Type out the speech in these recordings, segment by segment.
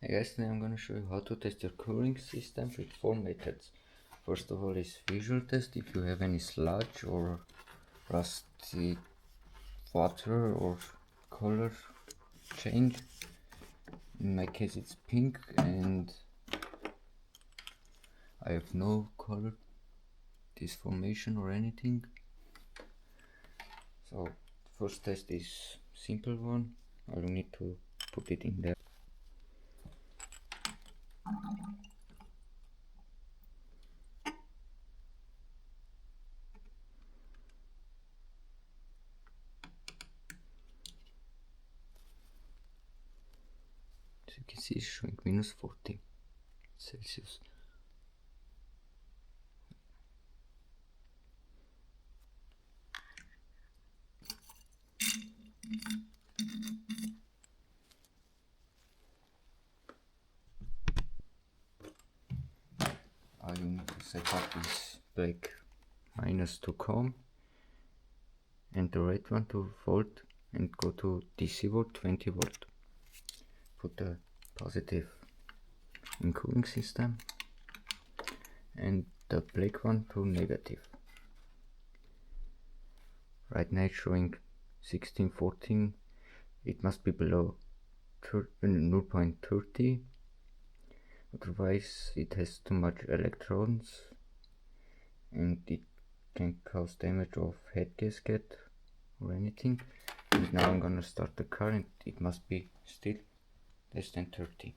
Hey guys, today I'm gonna show you how to test your cooling system with 4 methods. First of all is visual test, if you have any sludge or rusty water or color change. In my case it's pink and I have no color disformation or anything. So first test is simple one. I don't need to put it in there. As you can see, it's showing minus 40 Celsius. All you need to set up is black minus to COM and the red one to volt and go to DC volt 20 volt. Put the positive in cooling system and the black one to negative. Right now it's showing 1614. It must be below 0.30, otherwise it has too much electrons and it can cause damage of head gasket or anything. And now I'm gonna start the car and it must be still less than 30.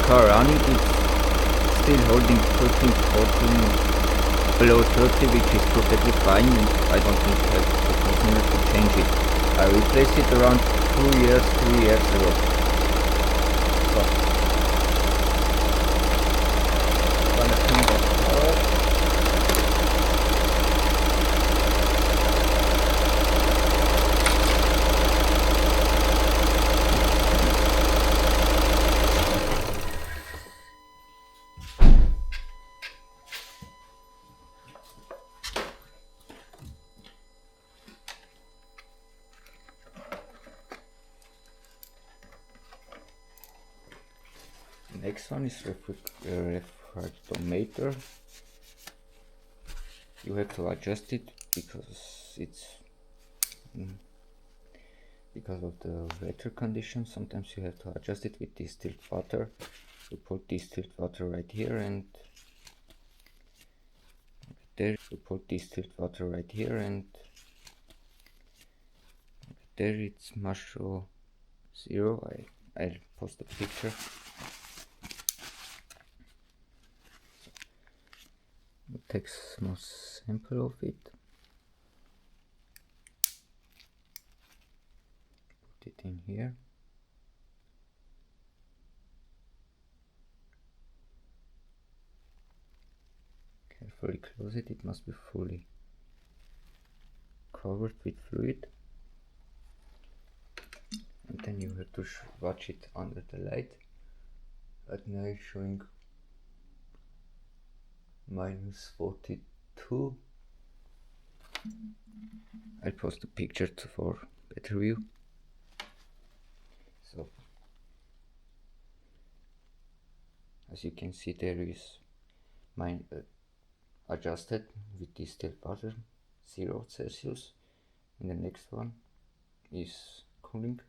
Car running is still holding 13, 14 below 30, which is perfectly fine, and I don't think I have to continue to change it. I replaced it around 3 years ago. So, gonna clean that power. Next one is Refractometer. You have to adjust it because it's because of the weather conditions. Sometimes you have to adjust it with distilled water. You put distilled water right here and there. You put distilled water right here and there. It's must show 0. I'll post a picture. Take a small sample of it, put it in here, carefully close it. It must be fully covered with fluid, and then you have to watch it under the light. Right now it's showing minus 42. I'll post a picture for better view. So as you can see, there is mine adjusted with distilled water 0 Celsius, and the next one is cooling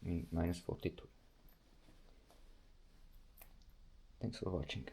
in minus 42. Thanks for watching.